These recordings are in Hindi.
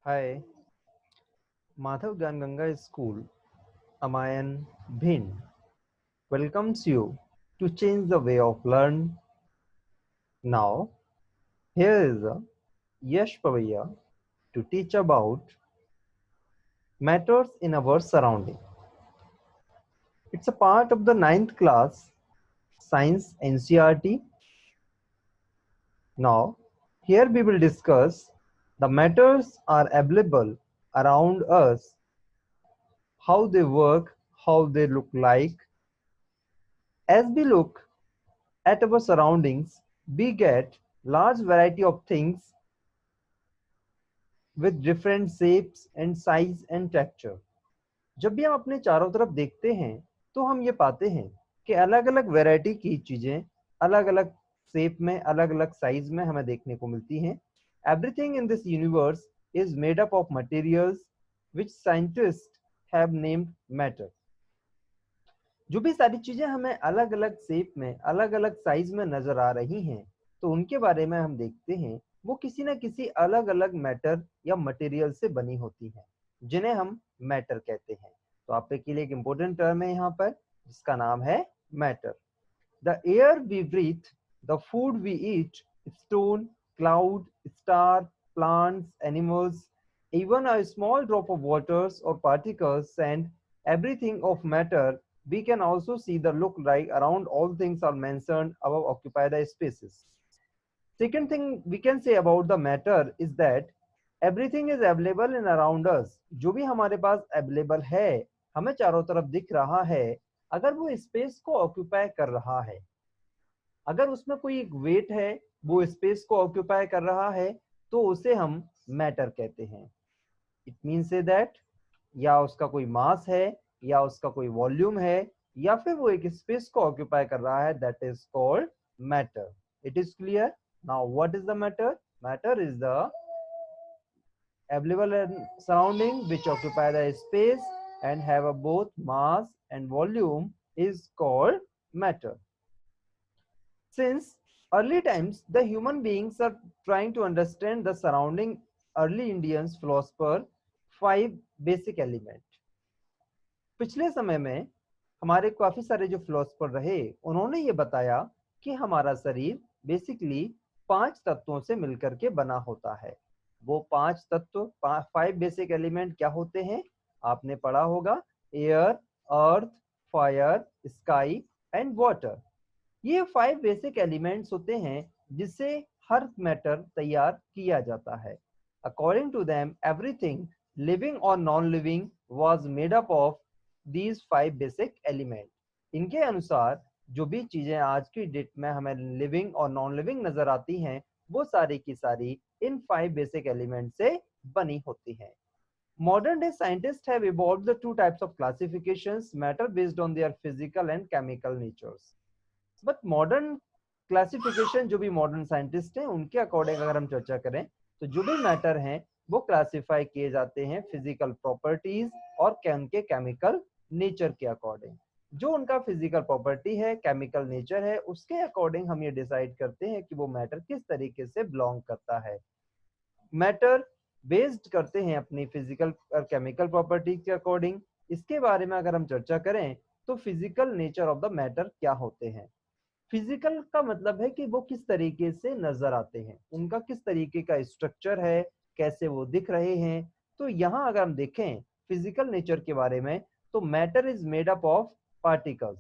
Hi, Madhav Gyan Ganga School, Amayan Bhind welcomes you to change the way of learn. Now, here is a Yash Pavaya to teach about matters in our surrounding. It's a part of the ninth class Science NCRT. Now, here we will discuss the matters are available around us, how they work, how they look like. As we look at our surroundings, we get large variety of things with different shapes and size and texture. जब भी हम अपने चारों तरफ देखते हैं तो हम ये पाते हैं कि अलग अलग वैरायटी की चीजें अलग अलग शेप में अलग अलग साइज में हमें देखने को मिलती हैं. Everything in this universe is made up of materials which scientist have named matter. जो भी सारी चीजें हमें अलग अलग शेप में अलग अलग साइज में नजर आ रही हैं तो उनके बारे में हम देखते हैं वो किसी न किसी अलग अलग मैटर या मटेरियल से बनी होती हैं जिन्हें हम मैटर कहते हैं. तो आपके लिए एक इम्पोर्टेंट टर्म है यहाँ पर जिसका नाम है matter. The air we breathe, the food we eat, stone, cloud, star, plants, animals, even a small drop of waters or particles and everything of matter we can also see the look like around all things are mentioned above occupy the spaces. Second thing we can say about the matter is that everything is available in around us. जो भी हमारे पास available है हमें चारों तरफ दिख रहा है अगर वो स्पेस को ऑक्यूपाई कर रहा है, अगर उसमें कोई एक वेट है वो स्पेस को ऑक्यूपाई कर रहा है तो उसे हम मैटर कहते हैं. इट मीन से दैट या उसका कोई मास है या उसका कोई वॉल्यूम है या फिर वो एक स्पेस को ऑक्यूपाई कर रहा है, that is called matter. It is clear. Now what is the matter? Matter is the available surrounding which occupy the space and have a both mass and volume is called matter. Since early times the human beings are trying to understand the surrounding, early Indians philosopher five basic element. पिछले समय में हमारे काफी सारे जो फिलोसफर रहे उन्होंने ये बताया कि हमारा शरीर बेसिकली 5 तत्वों से मिलकर के बना होता है. वो 5 तत्व 5 बेसिक एलिमेंट क्या होते हैं आपने पढ़ा होगा. Air, earth, fire, sky and water. ये 5 बेसिक एलिमेंट्स होते हैं जिससे हर मैटर तैयार किया जाता है. According to them everything living और non living was made up of these 5 basic element. इनके अनुसार जो भी चीजें आज की डेट में हमें लिविंग और नॉन लिविंग नजर आती हैं वो सारी की सारी इन 5 बेसिक एलिमेंट से बनी होती हैं. Modern day scientists have evolved the two types of classifications matter based on their physical and chemical natures. But modern classification जो भी मॉडर्न साइंटिस्ट हैं उनके अकॉर्डिंग अगर हम चर्चा करें तो जो भी मैटर हैं वो क्लासिफाई किए जाते हैं फिजिकल प्रॉपर्टीज और उनके केमिकल नेचर के अकॉर्डिंग. जो उनका फिजिकल प्रॉपर्टी है केमिकल नेचर है उसके अकॉर्डिंग हम ये डिसाइड करते हैं कि वो मैटर किस तरीके से बिलोंग करता है. मैटर बेस्ड करते हैं अपनी फिजिकल और केमिकल प्रॉपर्टी के अकॉर्डिंग. इसके बारे में अगर हम चर्चा करें तो physical nature of the matter क्या होते हैं. फिजिकल का मतलब है कि वो किस तरीके से नजर आते हैं, उनका किस तरीके का स्ट्रक्चर है, कैसे वो दिख रहे हैं. तो यहाँ अगर हम देखें फिजिकल नेचर के बारे में तो matter is made up of particles.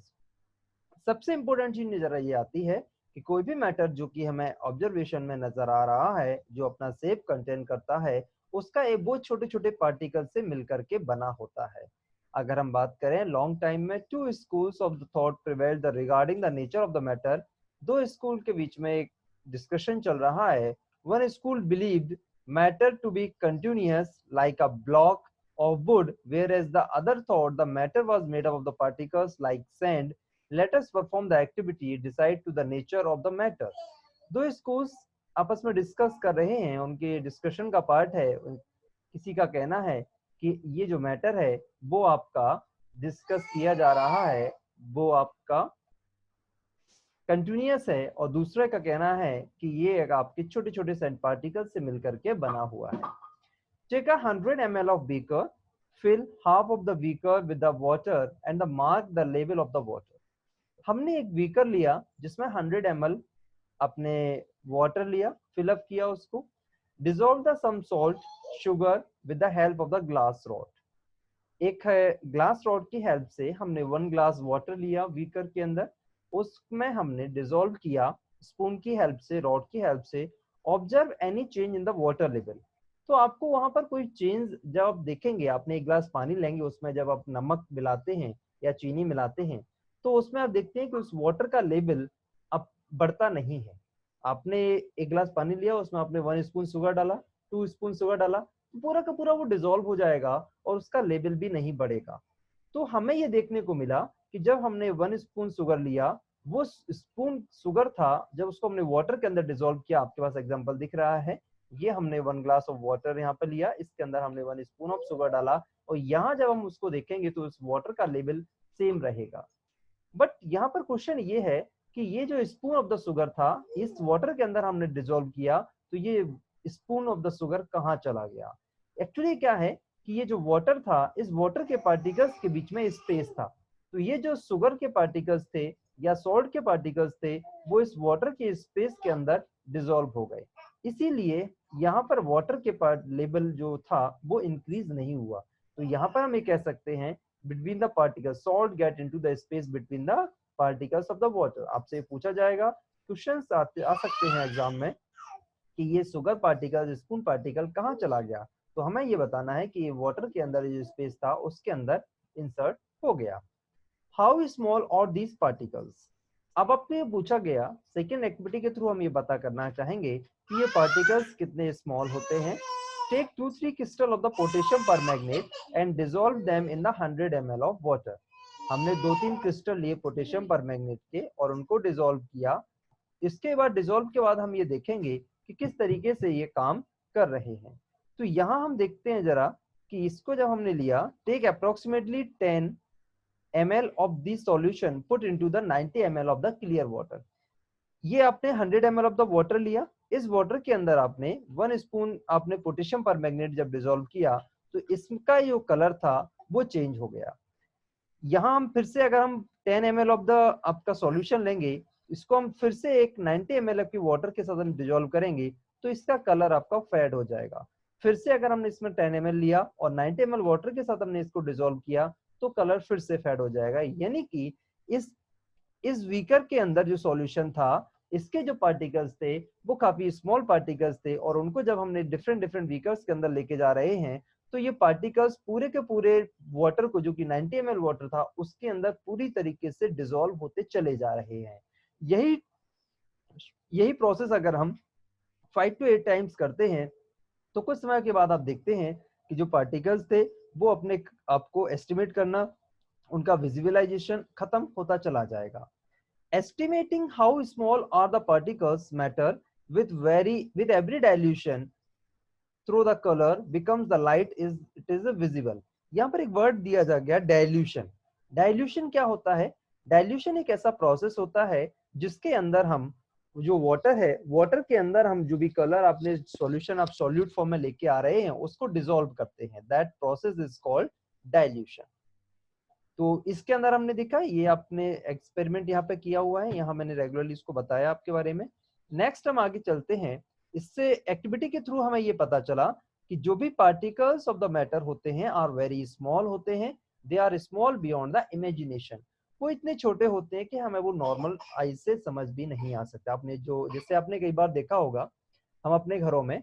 सबसे इंपॉर्टेंट चीज नजर ये आती है कि कोई भी मैटर जो कि हमें ऑब्जर्वेशन में नजर आ रहा है जो अपना शेप कंटेन करता है उसका एक बहुत छोटे छोटे पार्टिकल से मिलकर के बना होता है. अगर हम बात करें लॉन्ग टाइम में two schools of the thought prevailed regarding the nature of the matter. दो स्कूल के बीच में एक डिस्कशन चल रहा है. One school believed matter to be continuous like a block of wood, whereas the other thought the matter was made up of the particles like sand. Let us perform the activity, decide to the nature of the matter. दो स्कूल्स आपस में डिस्कस कर रहे हैं, उनके डिस्कशन का पार्ट है. किसी का कहना है कि ये जो मैटर है वो आपका डिस्कस किया जा रहा है वो आपका कंटिन्यूअस है और दूसरे का कहना है कि ये आपके छोटे छोटे सैंड पार्टिकल से मिलकर के बना हुआ है. Take 100 ml of beaker, fill half of the beaker with the water and mark the level of the water. हमने एक बीकर लिया जिसमें 100 ml अपने वाटर लिया, फिलअप किया उसको, dissolve the some salt sugar with the help of the glass rod. एक ग्लास रॉड की हेल्प से हमने 1 ग्लास वाटर लिया बीकर के अंदर, उसमें हमने डिजोल्व किया स्पून की हेल्प से, रॉड की हेल्प से. Observe any change in the water level. तो आपको वहां पर कोई चेंज जब आप देखेंगे, आपने एक ग्लास पानी लेंगे, उसमें जब आप नमक मिलाते हैं या चीनी मिलाते हैं तो उसमें आप देखते हैं कि उस वाटर का लेवल अब बढ़ता नहीं है. आपने एक गिलास पानी लिया, उसमें आपने 1 स्पून शुगर डाला, 2 स्पून शुगर डाला, तो पूरा का पूरा वो डिजोल्व हो जाएगा और उसका लेवल भी नहीं बढ़ेगा. तो हमें ये देखने को मिला कि जब हमने 1 स्पून शुगर लिया, वो स्पून शुगर था, जब उसको हमने वाटर के अंदर डिजोल्व किया, आपके पास एग्जांपल दिख रहा है, ये हमने 1 ग्लास ऑफ वाटर यहाँ पे लिया, इसके अंदर हमने 1 स्पून ऑफ शुगर डाला, और यहाँ जब हम उसको देखेंगे तो उस वाटर का लेवल सेम रहेगा. बट यहाँ पर क्वेश्चन ये है कि ये जो स्पून ऑफ द शुगर था, इस वाटर के अंदर हमने डिजोल्व किया, तो ये स्पून ऑफ द शुगर कहाँ चला गया? एक्चुअली क्या है कि ये जो वाटर था, इस वाटर के पार्टिकल्स के बीच में स्पेस था, तो ये जो शुगर के पार्टिकल्स थे या सॉल्ट के पार्टिकल्स थे, वो इस वाटर के स्पेस के अंदर डिजोल्व हो गए. इसीलिए यहाँ पर वाटर के पार्ट लेवल जो था वो इंक्रीज नहीं हुआ. तो यहाँ पर हम ये कह सकते हैं between the particles, salt get into the space between the particles of the water. आपसे पूछा जाएगा, क्वेश्चंस आ सकते हैं एग्जाम में कि ये शुगर पार्टिकल, स्पून पार्टिकल कहाँ चला गया, तो हमें ये बताना है कि ये वाटर के अंदर जो स्पेस था उसके अंदर इंसर्ट हो गया. How small are these particles? अब आपने पूछा गया, सेकेंड एक्टिविटी के थ्रू हम ये पता करना चाहेंगे कि ये पार्टिकल्स कितने स्मॉल होते हैं. Take 2-3 crystal of the potassium permanganate and dissolve them in the 100 ml of water. हमने 2-3 क्रिस्टल लिए पोटेशियम परमैंगनेट के और उनको डिसॉल्व किया. इसके बाद डिसॉल्व के बाद हम ये देखेंगे कि किस तरीके से ये काम कर रहे हैं. तो यहाँ हम देखते हैं जरा कि इसको जब हमने लिया, take approximately 10 ml of this solution put into the 90 ml of the clear water. ये आपने 100 ml ऑफ द वाटर लिया, इस वाटर के अंदर आपने 1 स्पून आपने पोटेशियम परमैंगनेट जब डिसॉल्व किया, तो इसका जो कलर था वो चेंज हो गया. यहाँ हम फिर से अगर हम 10 ml ऑफ द आपका सॉल्यूशन लेंगे, इसको हम फिर से एक 90 ml की वाटर के साथ हम डिसॉल्व करेंगे, तो इसका कलर आपका फेड हो जाएगा. फिर से अगर हमने इसमें 10 ml लिया और 90 ml वाटर के साथ हमने इसको डिसॉल्व किया, तो कलर फिर से फेड हो जाएगा. यानी कि इस बीकर के अंदर जो सॉल्यूशन था, इसके जो पार्टिकल्स थे वो काफी स्मॉल पार्टिकल्स थे, और उनको जब हमने डिफरेंट डिफरेंट बीकर्स के अंदर लेके जा रहे हैं, तो ये पार्टिकल्स पूरे के पूरे वाटर को, जो कि 90 ml वाटर था, उसके अंदर पूरी तरीके से डिसॉल्व होते चले जा रहे हैं. यही प्रोसेस अगर हम 5 to 8 टाइम्स करते हैं, तो कुछ समय के बाद आप देखते हैं कि जो पार्टिकल्स थे वो अपने आपको एस्टिमेट करना, उनका विजुअलाइजेशन खत्म होता चला जाएगा. Estimating how small are the particles matter with every dilution through the color becomes the light it is visible. यहाँ पर एक वर्ड दिया जा गया, डाइल्यूशन. डाइल्यूशन क्या होता है? डाइल्यूशन एक ऐसा प्रोसेस होता है जिसके अंदर हम जो वाटर है, वाटर के अंदर हम जो भी कलर आपने सॉल्यूशन आप सॉल्यूट फॉर्म में लेके आ रहे हैं उसको डिसॉल्व करते हैं. That process is called dilution. तो इसके अंदर हमने देखा, ये आपने एक्सपेरिमेंट यहाँ पे किया हुआ है, यहाँ मैंने रेगुलरली इसको बताया आपके बारे में. नेक्स्ट हम आगे चलते हैं. इससे एक्टिविटी के थ्रू हमें ये पता चला कि जो भी पार्टिकल्स ऑफ द मैटर होते हैं आर वेरी स्मॉल होते हैं. They are small beyond the imagination. वो इतने छोटे होते हैं कि हमें वो नॉर्मल आई से समझ भी नहीं आ सकता. आपने जो, जैसे आपने कई बार देखा होगा, हम अपने घरों में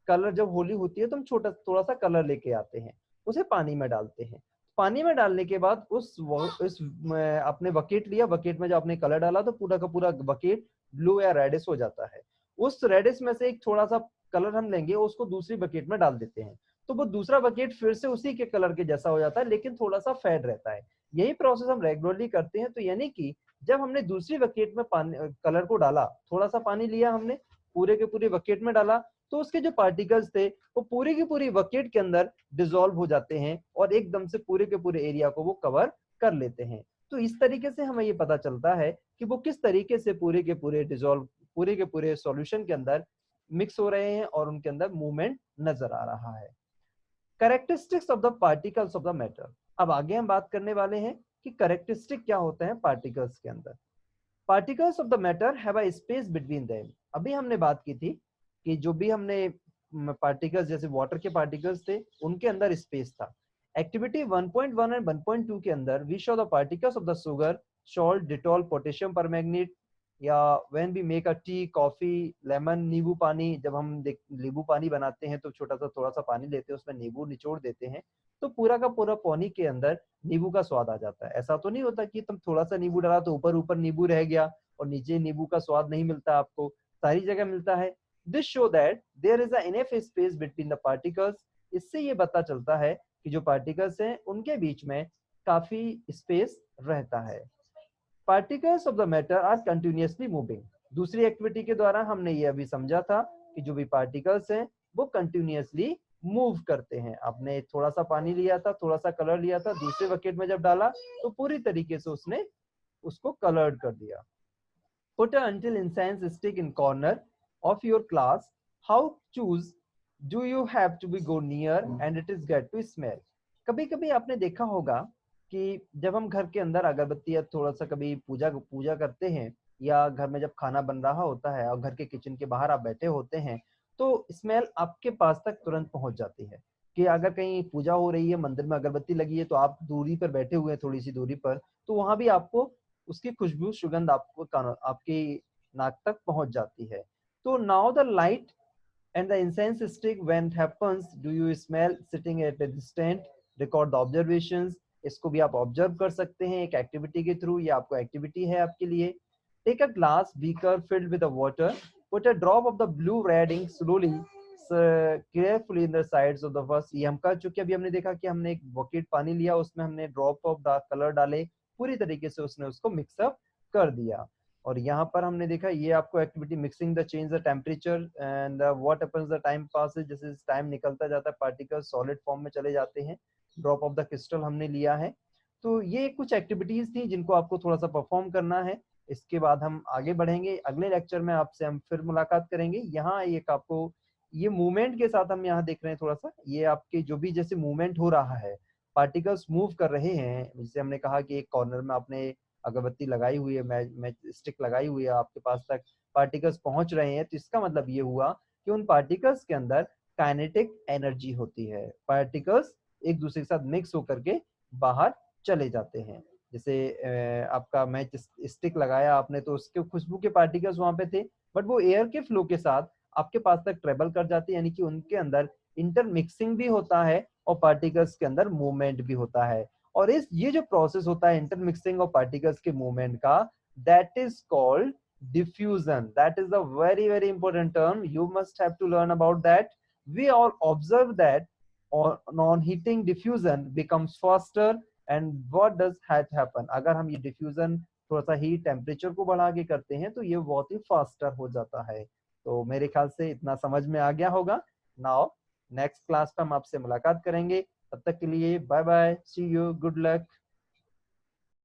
कलर जब होली होती है तो हम छोटा थोड़ा सा कलर लेके आते हैं, उसे पानी में डालते हैं. पानी में डालने के बाद उस आपने बकेट लिया, बकेट में जब आपने कलर डाला तो पूरा का पूरा बकेट ब्लू या रेडिश हो जाता है. उस रेडिश में से एक थोड़ा सा कलर हम लेंगे, उसको दूसरी बकेट में डाल देते हैं, तो वो दूसरा बकेट फिर से उसी के कलर के जैसा हो जाता है, लेकिन थोड़ा सा फेड रहता है. यही प्रोसेस हम रेगुलरली करते हैं. तो यानी कि जब हमने दूसरी बकेट में पानी कलर को डाला, थोड़ा सा पानी लिया हमने, पूरे के पूरे बकेट में डाला, तो उसके जो पार्टिकल्स थे वो पूरी की पूरी बकेट के अंदर डिसॉल्व हो जाते हैं और एकदम से पूरे के पूरे एरिया को वो कवर कर लेते हैं. तो इस तरीके से हमें ये पता चलता है कि वो किस तरीके से पूरे के पूरे डिसॉल्व, पूरे के पूरे सॉल्यूशन के अंदर मिक्स हो रहे हैं और उनके अंदर मूवमेंट नजर आ रहा है. Characteristics of the particles of the matter. अब आगे हम बात करने वाले हैं कि कैरेक्टरिस्टिक क्या होते हैं पार्टिकल्स के अंदर। Particles of the matter have a space between them. अभी हमने बात की थी कि जो भी हमने पार्टिकल्स जैसे वाटर के पार्टिकल्स थे उनके अंदर स्पेस था। एक्टिविटी 1.1 एंड 1.2 के अंदर we show the particles of the sugar, salt, Dettol, potassium permanganate, या when we make a tea, coffee, lemon, नींबू पानी। जब हम नींबू पानी बनाते हैं तो छोटा सा थोड़ा सा पानी लेते हैं, उसमें नींबू निचोड़ देते हैं, तो पूरा का पूरा पानी के अंदर नींबू का स्वाद आ जाता है। ऐसा तो नहीं होता कि तुम थोड़ा सा नींबू डाला तो ऊपर ऊपर नींबू रह गया और नीचे नींबू का स्वाद नहीं मिलता, आपको सारी जगह मिलता है। This show that there is a enough space between the particles. इससे ये पता चलता है कि जो पार्टिकल्स हैं उनके बीच में काफी स्पेस रहता है। Particles of the matter are continuously moving. दूसरी एक्टिविटी के द्वारा हमने ये अभी समझा था कि जो भी पार्टिकल्स हैं वो कंटिन्यूअसली मूव करते हैं। आपने थोड़ा सा पानी लिया था, थोड़ा सा कलर लिया था, दूसरे बकेट में जब डाला तो पूरी तरीके से उसने उसको कलर्ड कर दिया। Put a until incense stick in corner of your class. How choose do you have to be go near and it is get to smell. कभी कभी आपने देखा होगा कि जब हम घर के अंदर अगरबत्ती या थोड़ा सा कभी पूजा पूजा करते हैं, या घर में जब खाना बन रहा होता है और घर के किचन के बाहर आप बैठे होते हैं, तो स्मेल आपके पास तक तुरंत पहुंच जाती है। कि अगर कहीं पूजा हो रही है, मंदिर में अगरबत्ती लगी है, तो आप दूरी पर बैठे हुए हैं, थोड़ी सी दूरी पर, तो वहां भी आपको उसकी खुशबू सुगंध आपको आपकी नाक तक पहुंच जाती है। तो now the light and the incense stick when happens do you smell sitting at a distance, record the observations. इसको भी आप ऑब्जर्व कर सकते हैं एक एक्टिविटी के थ्रू। ये आपको एक्टिविटी है आपके लिए। Take a glass beaker filled with water, put a drop of the blue red ink slowly carefully in the sides of the first. ये हम कर चुके, अभी हमने देखा कि हमने एक बकेट पानी लिया, उसमें हमने ड्रॉप ऑफ द कलर डाले, पूरी तरीके से उसने उसको मिक्सअप कर दिया। और यहाँ पर हमने देखा ये आपको activity mixing the change the temperature and what happens the time passes. जैसे टाइम निकलता जाता है पार्टिकल सॉलिड फॉर्म में चले जाते हैं। ड्रॉप ऑफ द क्रिस्टल हमने लिया है। तो ये कुछ एक्टिविटीज थी जिनको आपको थोड़ा सा परफॉर्म करना है। इसके बाद हम आगे बढ़ेंगे, अगले लेक्चर में आपसे हम फिर मुलाकात करेंगे। यहाँ एक आपको ये मूवमेंट के साथ हम यहाँ देख रहे हैं थोड़ा सा, ये आपके जो भी जैसे मूवमेंट हो रहा है, पार्टिकल्स मूव कर रहे हैं। जैसे हमने कहा कि एक कॉर्नर में आपने अगरबत्ती लगाई हुई है, मैच स्टिक लगाई हुई है, आपके पास तक पार्टिकल्स पहुंच रहे हैं, तो इसका मतलब ये हुआ कि उन पार्टिकल्स के अंदर काइनेटिक एनर्जी होती है। पार्टिकल्स एक दूसरे के साथ मिक्स होकर के बाहर चले जाते हैं। जैसे आपका मैच स्टिक लगाया आपने, तो उसके खुशबू के पार्टिकल्स वहां पे थे, बट वो एयर के फ्लो के साथ आपके पास तक ट्रेवल कर जाती है, यानी कि उनके अंदर इंटरमिक्सिंग भी होता है और पार्टिकल्स के अंदर मूवमेंट भी होता है। और इस ये जो प्रोसेस होता है इंटरमिक्सिंग और पार्टिकल्स के मूवमेंट का, that is called diffusion. That is a very very important term. You must have to learn about that. We all observe that on heating, diffusion becomes faster. And what does that happen? अगर हम ये diffusion थोड़ा सा हीट टेम्परेचर को बढ़ा के करते हैं तो ये बहुत ही फास्टर हो जाता है। तो मेरे ख्याल से इतना समझ में आ गया होगा। नाउ नेक्स्ट क्लास पे हम आपसे मुलाकात करेंगे। तब तक के लिए bye bye, see you, good luck.